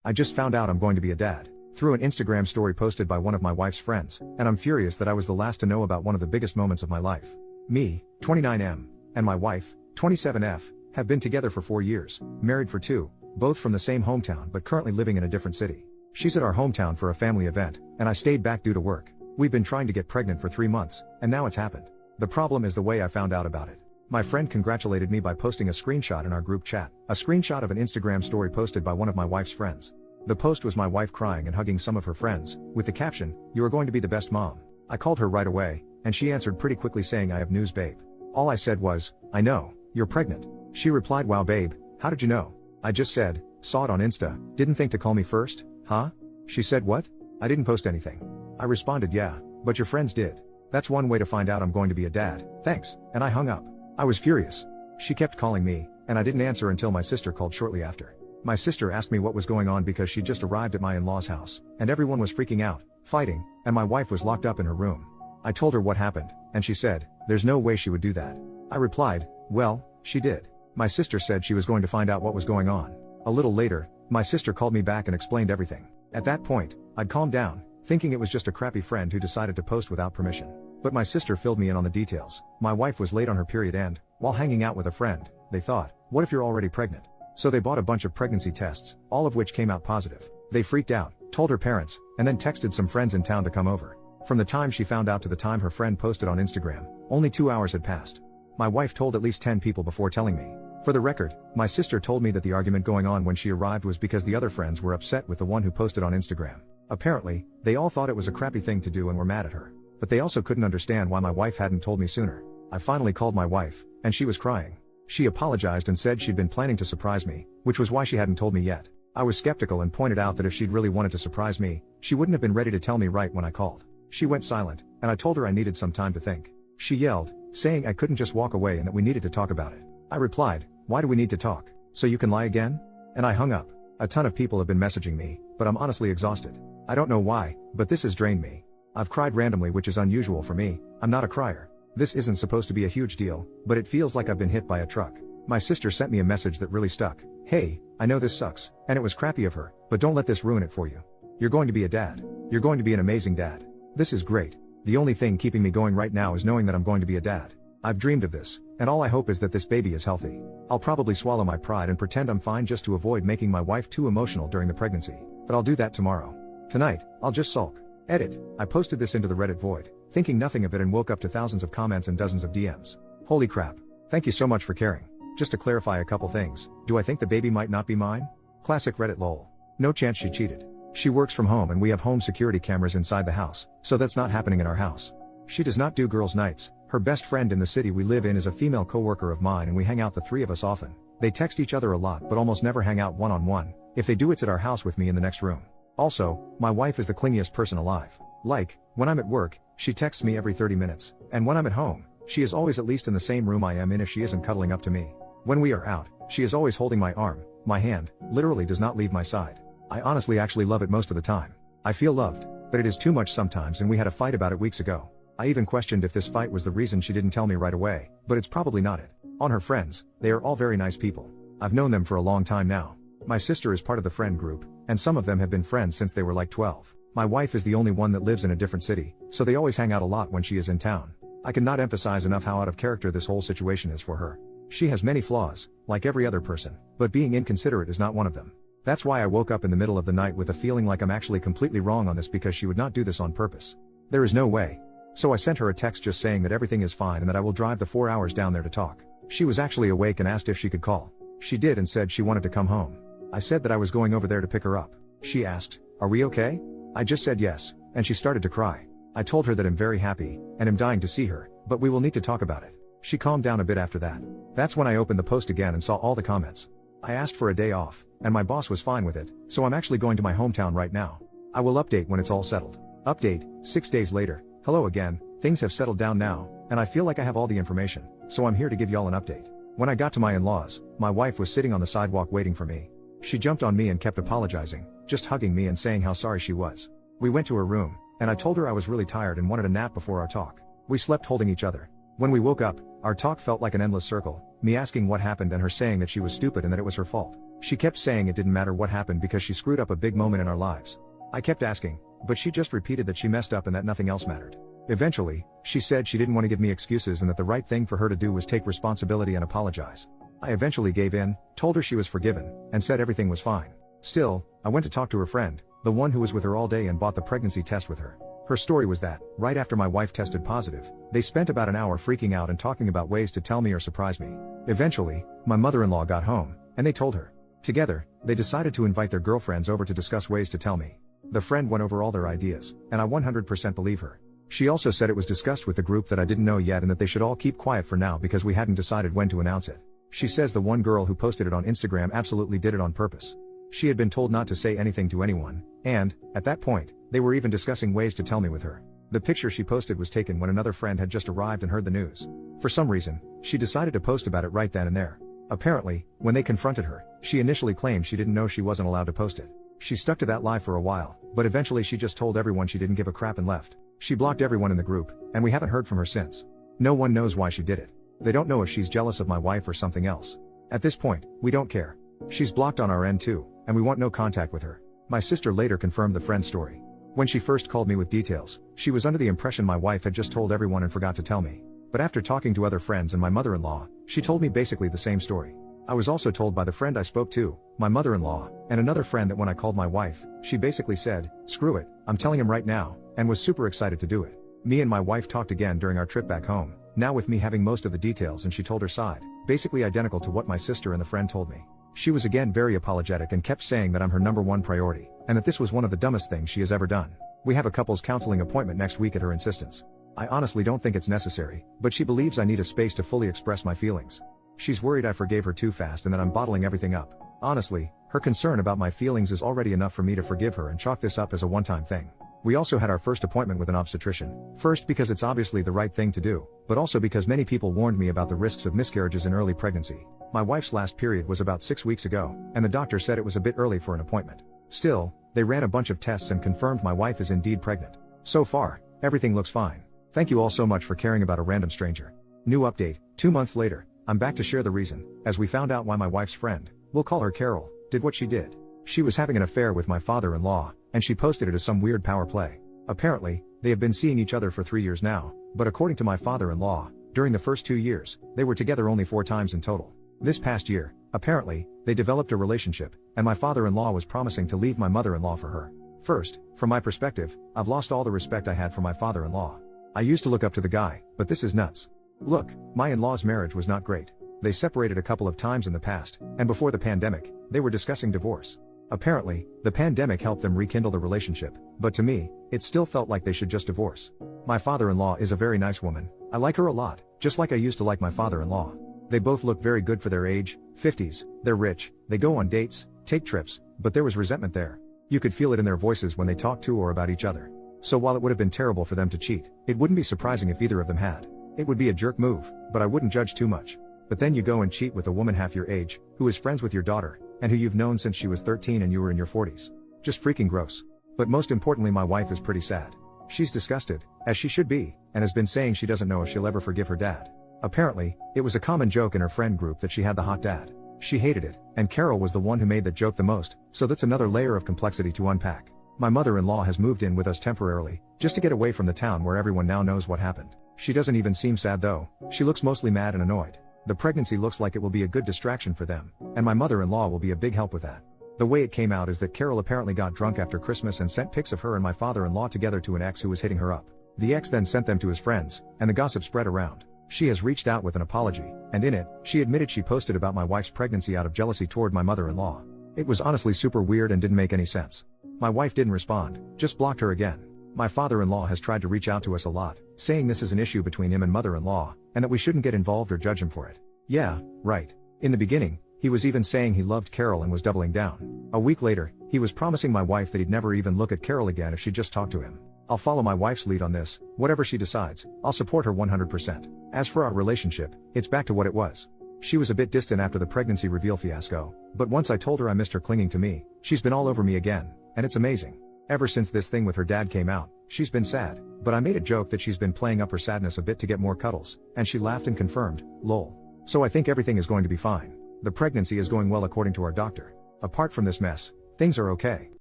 I just found out I'm going to be a dad. Through an Instagram story posted by one of my wife's friends, and I'm furious that I was the last to know about one of the biggest moments of my life. Me, 29M, and my wife, 27F, have been together for 4 years, married for 2, both from the same hometown but currently living in a different city. She's at our hometown for a family event, and I stayed back due to work. We've been trying to get pregnant for 3 months, and now it's happened. The problem is the way I found out about it. My friend congratulated me by posting a screenshot in our group chat, a screenshot of an Instagram story posted by one of my wife's friends. The post was my wife crying and hugging some of her friends, with the caption, "You are going to be the best mom." I called her right away, and she answered pretty quickly saying, "I have news, babe." All I said was, "I know, you're pregnant." She replied, "Wow, babe, how did you know?" I just said, "Saw it on Insta, didn't think to call me first, huh?" She said, "What? I didn't post anything." I responded, "Yeah, but your friends did. That's one way to find out I'm going to be a dad, thanks," and I hung up. I was furious. She kept calling me, and I didn't answer until my sister called shortly after. My sister asked me what was going on because she just arrived at my in-laws' house, and everyone was freaking out, fighting, and my wife was locked up in her room. I told her what happened, and she said, "There's no way she would do that." I replied, "Well, she did." My sister said she was going to find out what was going on. A little later, my sister called me back and explained everything. At that point, I'd calmed down, thinking it was just a crappy friend who decided to post without permission. But my sister filled me in on the details. My wife was late on her period and, while hanging out with a friend, they thought, "What if you're already pregnant?" So they bought a bunch of pregnancy tests, all of which came out positive. They freaked out, told her parents, and then texted some friends in town to come over. From the time she found out to the time her friend posted on Instagram, only 2 hours had passed. My wife told at least 10 people before telling me. For the record, my sister told me that the argument going on when she arrived was because the other friends were upset with the one who posted on Instagram. Apparently, they all thought it was a crappy thing to do and were mad at her. But they also couldn't understand why my wife hadn't told me sooner. I finally called my wife, and she was crying. She apologized and said she'd been planning to surprise me, which was why she hadn't told me yet. I was skeptical and pointed out that if she'd really wanted to surprise me, she wouldn't have been ready to tell me right when I called. She went silent, and I told her I needed some time to think. She yelled, saying I couldn't just walk away and that we needed to talk about it. I replied, "Why do we need to talk? So you can lie again?" And I hung up. A ton of people have been messaging me, but I'm honestly exhausted. I don't know why, but this has drained me. I've cried randomly, which is unusual for me. I'm not a crier. This isn't supposed to be a huge deal, but it feels like I've been hit by a truck. My sister sent me a message that really stuck. "Hey, I know this sucks, and it was crappy of her, but don't let this ruin it for you. You're going to be a dad. You're going to be an amazing dad. This is great. The only thing keeping me going right now is knowing that I'm going to be a dad. I've dreamed of this, and all I hope is that this baby is healthy. I'll probably swallow my pride and pretend I'm fine just to avoid making my wife too emotional during the pregnancy, but I'll do that tomorrow. Tonight, I'll just sulk." Edit. I posted this into the Reddit void, thinking nothing of it, and woke up to thousands of comments and dozens of DMs. Holy crap. Thank you so much for caring. Just to clarify a couple things, do I think the baby might not be mine? Classic Reddit lol. No chance she cheated. She works from home and we have home security cameras inside the house, so that's not happening in our house. She does not do girls' nights. Her best friend in the city we live in is a female coworker of mine and we hang out, the three of us, often. They text each other a lot but almost never hang out one-on-one. If they do, it's at our house with me in the next room. Also, my wife is the clingiest person alive. Like, when I'm at work, she texts me every 30 minutes, and when I'm at home, she is always at least in the same room I am in if she isn't cuddling up to me. When we are out, she is always holding my arm, my hand, literally does not leave my side. I honestly actually love it most of the time. I feel loved, but it is too much sometimes, and we had a fight about it weeks ago. I even questioned if this fight was the reason she didn't tell me right away, but it's probably not it. On her friends, they are all very nice people. I've known them for a long time now. My sister is part of the friend group, and some of them have been friends since they were like 12. My wife is the only one that lives in a different city, so they always hang out a lot when she is in town. I cannot emphasize enough how out of character this whole situation is for her. She has many flaws, like every other person, but being inconsiderate is not one of them. That's why I woke up in the middle of the night with a feeling like I'm actually completely wrong on this, because she would not do this on purpose. There is no way. So I sent her a text just saying that everything is fine and that I will drive the 4 hours down there to talk. She was actually awake and asked if she could call. She did and said she wanted to come home. I said that I was going over there to pick her up. She asked, "Are we okay?" I just said yes, and she started to cry. I told her that I'm very happy, and am dying to see her, but we will need to talk about it. She calmed down a bit after that. That's when I opened the post again and saw all the comments. I asked for a day off, and my boss was fine with it, so I'm actually going to my hometown right now. I will update when it's all settled. Update, 6 days later. Hello again, things have settled down now, and I feel like I have all the information, so I'm here to give y'all an update. When I got to my in-laws, my wife was sitting on the sidewalk waiting for me. She jumped on me and kept apologizing, just hugging me and saying how sorry she was. We went to her room, and I told her I was really tired and wanted a nap before our talk. We slept holding each other. When we woke up, our talk felt like an endless circle, me asking what happened and her saying that she was stupid and that it was her fault. She kept saying it didn't matter what happened because she screwed up a big moment in our lives. I kept asking, but she just repeated that she messed up and that nothing else mattered. Eventually, she said she didn't want to give me excuses and that the right thing for her to do was take responsibility and apologize. I eventually gave in, told her she was forgiven, and said everything was fine. Still, I went to talk to her friend, the one who was with her all day and bought the pregnancy test with her. Her story was that, right after my wife tested positive, they spent about an hour freaking out and talking about ways to tell me or surprise me. Eventually, my mother-in-law got home, and they told her. Together, they decided to invite their girlfriends over to discuss ways to tell me. The friend went over all their ideas, and I 100% believe her. She also said it was discussed with the group that I didn't know yet and that they should all keep quiet for now because we hadn't decided when to announce it. She says the one girl who posted it on Instagram absolutely did it on purpose. She had been told not to say anything to anyone, and, at that point, they were even discussing ways to tell me with her. The picture she posted was taken when another friend had just arrived and heard the news. For some reason, she decided to post about it right then and there. Apparently, when they confronted her, she initially claimed she didn't know she wasn't allowed to post it. She stuck to that lie for a while, but eventually she just told everyone she didn't give a crap and left. She blocked everyone in the group, and we haven't heard from her since. No one knows why she did it. They don't know if she's jealous of my wife or something else. At this point, we don't care. She's blocked on our end too, and we want no contact with her. My sister later confirmed the friend's story. When she first called me with details, she was under the impression my wife had just told everyone and forgot to tell me. But after talking to other friends and my mother-in-law, she told me basically the same story. I was also told by the friend I spoke to, my mother-in-law, and another friend that when I called my wife, she basically said, "Screw it, I'm telling him right now," and was super excited to do it. Me and my wife talked again during our trip back home, now with me having most of the details, and she told her side, basically identical to what my sister and the friend told me. She was again very apologetic and kept saying that I'm her #1 priority, and that this was one of the dumbest things she has ever done. We have a couples counseling appointment next week at her insistence. I honestly don't think it's necessary, but she believes I need a space to fully express my feelings. She's worried I forgave her too fast and that I'm bottling everything up. Honestly, her concern about my feelings is already enough for me to forgive her and chalk this up as a one-time thing. We also had our first appointment with an obstetrician, first because it's obviously the right thing to do, but also because many people warned me about the risks of miscarriages in early pregnancy. My wife's last period was about 6 weeks ago, and the doctor said it was a bit early for an appointment. Still, they ran a bunch of tests and confirmed my wife is indeed pregnant. So far, everything looks fine. Thank you all so much for caring about a random stranger. New update, 2 months later, I'm back to share the reason, as we found out why my wife's friend, we'll call her Carol, did what she did. She was having an affair with my father-in-law, and she posted it as some weird power play. Apparently, they have been seeing each other for 3 years now, but according to my father-in-law, during the first 2 years, they were together only 4 times in total. This past year, apparently, they developed a relationship, and my father-in-law was promising to leave my mother-in-law for her. First, from my perspective, I've lost all the respect I had for my father-in-law. I used to look up to the guy, but this is nuts. Look, my in-laws' marriage was not great. They separated a couple of times in the past, and before the pandemic, they were discussing divorce. Apparently, the pandemic helped them rekindle the relationship, but to me, it still felt like they should just divorce. My father-in-law is a very nice woman. I like her a lot, just like I used to like my father-in-law. They both look very good for their age, 50s, they're rich, they go on dates, take trips, but there was resentment there. You could feel it in their voices when they talked to or about each other. So while it would have been terrible for them to cheat, it wouldn't be surprising if either of them had. It would be a jerk move, but I wouldn't judge too much. But then you go and cheat with a woman half your age, who is friends with your daughter, and who you've known since she was 13 and you were in your 40s. Just freaking gross. But most importantly, my wife is pretty sad. She's disgusted, as she should be, and has been saying she doesn't know if she'll ever forgive her dad. Apparently, it was a common joke in her friend group that she had the hot dad. She hated it, and Carol was the one who made that joke the most, so that's another layer of complexity to unpack. My mother-in-law has moved in with us temporarily, just to get away from the town where everyone now knows what happened. She doesn't even seem sad though, she looks mostly mad and annoyed. The pregnancy looks like it will be a good distraction for them, and my mother-in-law will be a big help with that. The way it came out is that Carol apparently got drunk after Christmas and sent pics of her and my father-in-law together to an ex who was hitting her up. The ex then sent them to his friends, and the gossip spread around. She has reached out with an apology, and in it, she admitted she posted about my wife's pregnancy out of jealousy toward my mother-in-law. It was honestly super weird and didn't make any sense. My wife didn't respond, just blocked her again. My father-in-law has tried to reach out to us a lot, saying this is an issue between him and mother-in-law, and that we shouldn't get involved or judge him for it. Yeah, right. In the beginning, he was even saying he loved Carol and was doubling down. A week later, he was promising my wife that he'd never even look at Carol again if she just talked to him. I'll follow my wife's lead on this, whatever she decides, I'll support her 100%. As for our relationship, it's back to what it was. She was a bit distant after the pregnancy reveal fiasco, but once I told her I missed her clinging to me, she's been all over me again, and it's amazing. Ever since this thing with her dad came out, she's been sad, but I made a joke that she's been playing up her sadness a bit to get more cuddles, and she laughed and confirmed, lol. So I think everything is going to be fine. The pregnancy is going well according to our doctor. Apart from this mess, things are okay.